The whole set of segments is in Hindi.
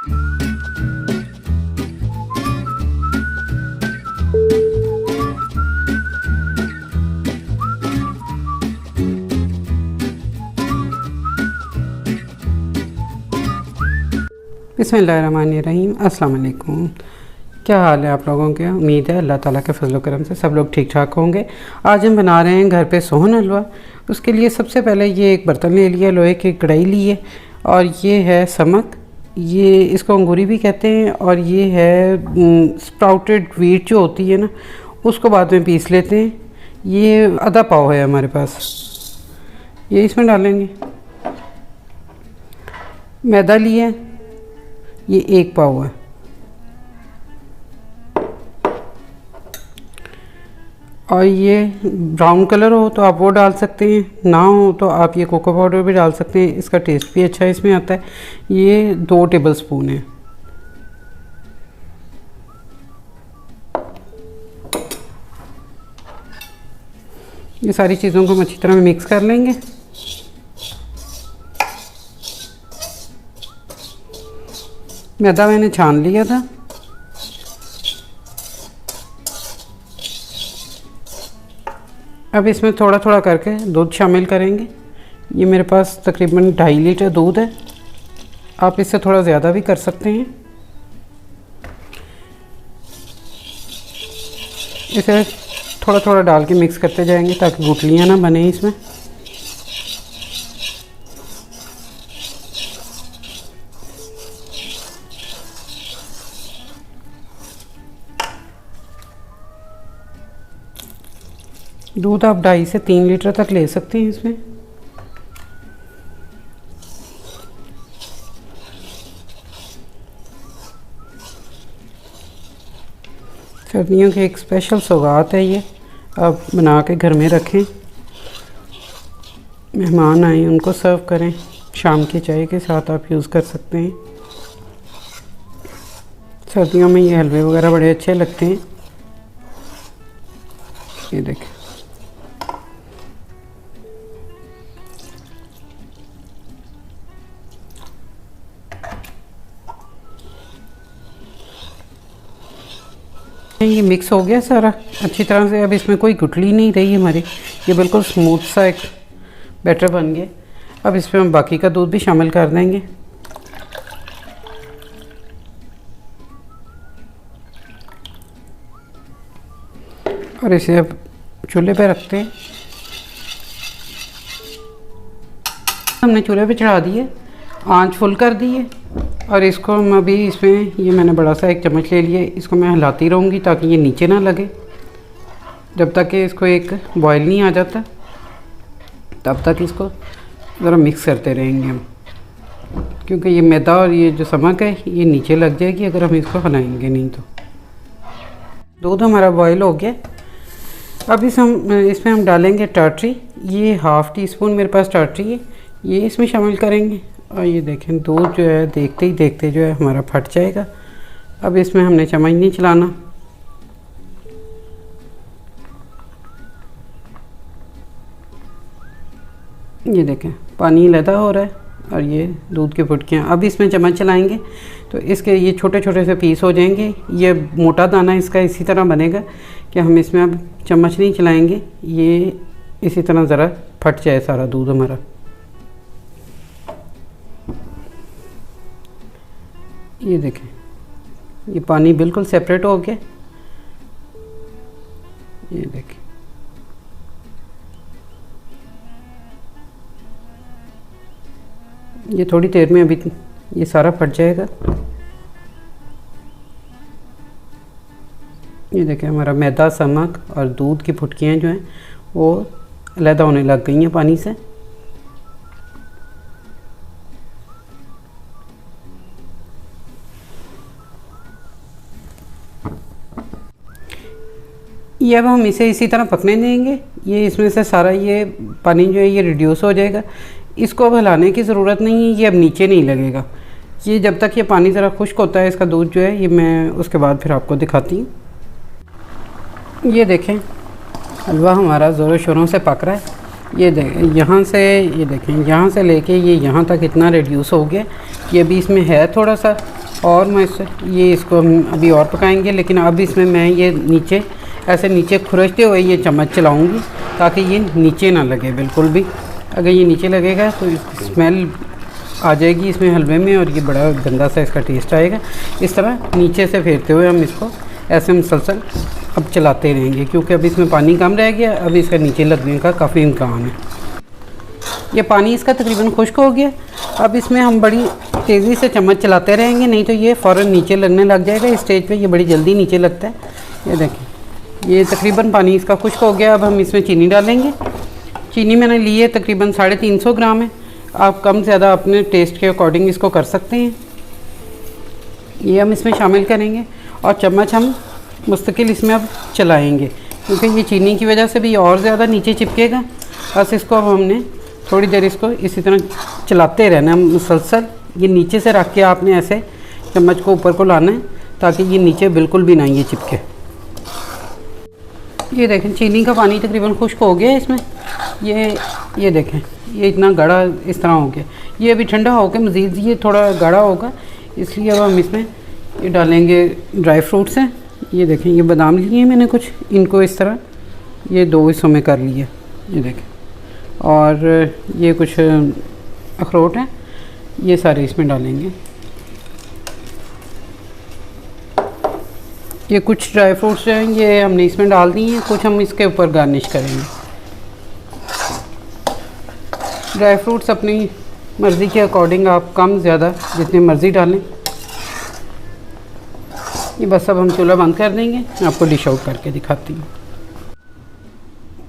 बिस्मिल्लाहिर्रहमानिर्रहीम। अस्सलाम वालेकुम। क्या हाल है आप लोगों के? उम्मीद है अल्लाह ताला के फजल करम से सब लोग ठीक ठाक होंगे। आज हम बना रहे हैं घर पे सोहन हलवा। उसके लिए सबसे पहले ये एक बर्तन ले लिया, लोहे की कढ़ाई ली है, और ये है समक, ये इसको अंगूरी भी कहते हैं, और ये है स्प्राउटेड व्हीट जो होती है ना, उसको बाद में पीस लेते हैं। ये आधा पाव है हमारे पास, ये इसमें डालेंगे। मैदा लिया है, ये 1 पाव है। और ये ब्राउन कलर हो तो आप वो डाल सकते हैं, ना हो तो आप ये कोको पाउडर भी डाल सकते हैं, इसका टेस्ट भी अच्छा इसमें आता है। ये 2 टेबलस्पून है। ये सारी चीज़ों को हम अच्छी तरह मिक्स कर लेंगे। मैदा मैंने छान लिया था। अब इसमें थोड़ा थोड़ा करके दूध शामिल करेंगे। ये मेरे पास तकरीबन 2.5 लीटर दूध है, आप इससे थोड़ा ज़्यादा भी कर सकते हैं। इसे थोड़ा थोड़ा डाल के मिक्स करते जाएंगे ताकि गुठलियाँ ना बने इसमें। दूध आप 2.5 से 3 लीटर तक ले सकते हैं इसमें। सर्दियों की एक स्पेशल सौगात है ये, आप बना के घर में रखें, मेहमान आए उनको सर्व करें, शाम की चाय के साथ आप यूज़ कर सकते हैं। सर्दियों में ये हलवे वगैरह बड़े अच्छे लगते हैं। ये देखें, ये मिक्स हो गया सारा अच्छी तरह से। अब इसमें कोई गुठली नहीं रही हमारी, ये बिल्कुल स्मूथ सा एक बैटर बन गया। अब इसमें हम बाकी का दूध भी शामिल कर देंगे। और इसे अब चूल्हे पे रखते हैं। हमने चूल्हे पे चढ़ा दिए, आंच फुल कर दी है, और इसको हम अभी इसमें ये मैंने बड़ा सा एक चम्मच ले लिया, इसको मैं हिलाती रहूँगी ताकि ये नीचे ना लगे। जब तक कि इसको एक बॉयल नहीं आ जाता तब तक इसको ज़रा मिक्स करते रहेंगे हम, क्योंकि ये मैदा और ये जो समक है ये नीचे लग जाएगी अगर हम इसको हिलाएंगे नहीं तो। दूध हमारा बॉयल हो गया। अब इसमें हम डालेंगे टाटरी। ये 1/2 टीस्पून मेरे पास टाटरी है, ये इसमें शामिल करेंगे। और ये देखें, दूध जो है देखते ही देखते जो है हमारा फट जाएगा। अब इसमें हमने चम्मच नहीं चलाना। ये देखें, पानी लदा हो रहा है और ये दूध की फुटकियाँ। अब इसमें चम्मच चलाएंगे तो इसके ये छोटे छोटे से पीस हो जाएंगे। ये मोटा दाना इसका इसी तरह बनेगा कि हम इसमें अब चम्मच नहीं चलाएंगे, ये इसी तरह ज़रा फट जाए सारा दूध हमारा। ये देखें, ये पानी बिल्कुल सेपरेट हो गया। ये देखें, ये थोड़ी देर में अभी ये सारा फट जाएगा। ये देखें, हमारा मैदा, समक और दूध की फुटकियाँ जो हैं वो अलग होने लग गई हैं पानी से। ये अब हम इसे इसी तरह पकने देंगे। ये इसमें से सारा ये पानी जो है ये रिड्यूस हो जाएगा। इसको अब हिलाने की ज़रूरत नहीं है, ये अब नीचे नहीं लगेगा। ये जब तक ये पानी ज़रा खुश्क होता है इसका दूध जो है, ये मैं उसके बाद फिर आपको दिखाती हूँ। ये देखें, हलवा हमारा ज़ोरों शोरों से पक रहा है। ये देखें, यहाँ से ये देखें, यहाँ से लेके ये यहाँ तक इतना रिड्यूस हो गया। ये भी इसमें है थोड़ा सा, और मैं ये इसको हम अभी और पकाएंगे, लेकिन अब इसमें मैं ये नीचे ऐसे नीचे खुरचते हुए ये चम्मच चलाऊंगी ताकि ये नीचे ना लगे बिल्कुल भी। अगर ये नीचे लगेगा तो स्मेल आ जाएगी इसमें हलवे में और ये बड़ा गंदा सा इसका टेस्ट आएगा। इस तरह नीचे से फेरते हुए हम इसको ऐसे मुसलसल अब चलाते रहेंगे, क्योंकि अब इसमें पानी कम रह गया, अब इसका नीचे लगने का काफ़ी इम्कान है। ये पानी इसका तकरीबन खुश्क हो गया। अब इसमें हम बड़ी तेज़ी से चम्मच चलाते रहेंगे, नहीं तो ये फ़ौरन नीचे लगने लग जाएगा। इस स्टेज पे ये बड़ी जल्दी नीचे लगता है। ये देखें, ये तकरीबन पानी इसका खुश्क हो गया। अब हम इसमें चीनी डालेंगे। चीनी मैंने ली है तकरीबन 350 ग्राम है। आप कम ज़्यादा अपने टेस्ट के अकॉर्डिंग इसको कर सकते हैं। ये हम इसमें शामिल करेंगे और चम्मच हम मुस्तकिल इसमें अब चलाएँगे, क्योंकि ये चीनी की वजह से भी और ज़्यादा नीचे चिपकेगा। बस इसको अब हमने थोड़ी देर इसको इसी तरह चलाते रहना है मुसलसल। ये नीचे से रख के आपने ऐसे चम्मच को ऊपर को लाना है ताकि ये नीचे बिल्कुल भी ना ये चिपके। ये देखें, चीनी का पानी तकरीबन खुश्क हो गया इसमें। ये देखें, ये इतना गाढ़ा इस तरह हो गया। ये अभी ठंडा होकर मज़ीद ये थोड़ा गाढ़ा होगा, इसलिए अब हम इसमें ये डालेंगे ड्राई फ्रूट्स हैं। ये देखें, ये बादाम लिए हैं मैंने कुछ, इनको इस तरह ये 2 हिस्सों में कर लिए। ये देखें, और ये कुछ अखरोट हैं, ये सारे इसमें डालेंगे। ये कुछ ड्राई फ्रूट्स हैं, ये हमने इसमें डाल दिए हैं, कुछ हम इसके ऊपर गार्निश करेंगे। ड्राई फ्रूट्स अपनी मर्ज़ी के अकॉर्डिंग आप कम ज़्यादा जितनी मर्ज़ी डालें। ये बस अब हम चूल्हा बंद कर देंगे। मैं आपको डिश आउट करके दिखाती हूँ।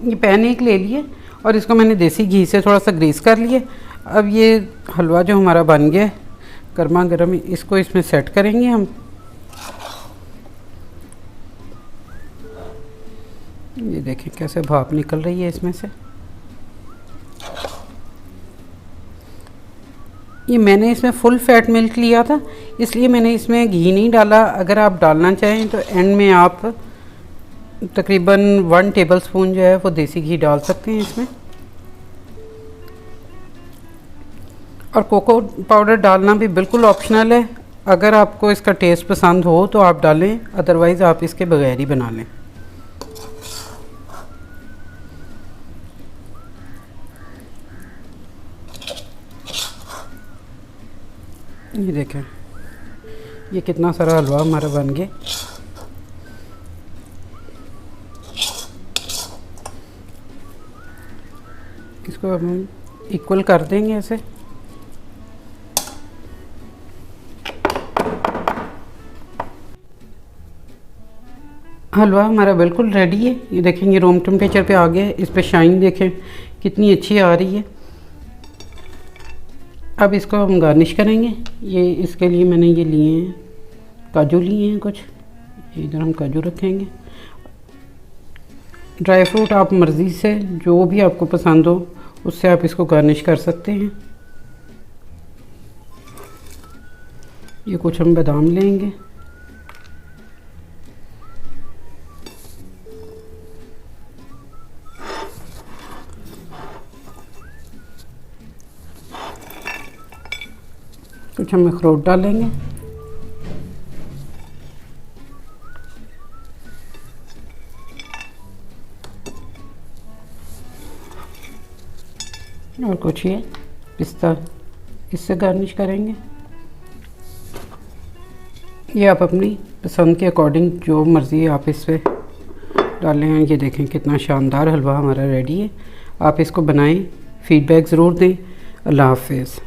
ये पैन एक ले लिए और इसको मैंने देसी घी से थोड़ा सा ग्रीस कर लिया। अब ये हलवा जो हमारा बन गया गर्मा गर्म, इसको इसमें सेट करेंगे हम। ये देखें कैसे भाप निकल रही है इसमें से। ये मैंने इसमें फुल फैट मिल्क लिया था, इसलिए मैंने इसमें घी नहीं डाला। अगर आप डालना चाहें तो एंड में आप तकरीबन 1 टेबलस्पून जो है वो देसी घी डाल सकते हैं इसमें। और कोको पाउडर डालना भी बिल्कुल ऑप्शनल है। अगर आपको इसका टेस्ट पसंद हो तो आप डालें, अदरवाइज़ आप इसके बगैर ही बना लें। ये देखें, ये कितना सारा हलवा हमारा बन गया। इसको अब हम इक्वल कर देंगे ऐसे। हलवा हमारा बिल्कुल रेडी है। ये देखें, ये रूम टेम्परेचर पे आ गया है। इस पे शाइन देखें कितनी अच्छी आ रही है। अब इसको हम गार्निश करेंगे। ये इसके लिए मैंने ये लिए हैं काजू लिए हैं कुछ, इधर हम काजू रखेंगे। ड्राई फ्रूट आप मर्ज़ी से जो भी आपको पसंद हो उससे आप इसको गार्निश कर सकते हैं। ये कुछ हम बादाम लेंगे। कुछ हम अखरोट डालेंगे। और कुछ ये पिस्ता इससे गार्निश करेंगे। ये आप अपनी पसंद के अकॉर्डिंग जो मर्ज़ी आप इस पे डालें। ये देखें कितना शानदार हलवा हमारा रेडी है। आप इसको बनाएं, फ़ीडबैक ज़रूर दें। अल्लाह हाफ़िज़।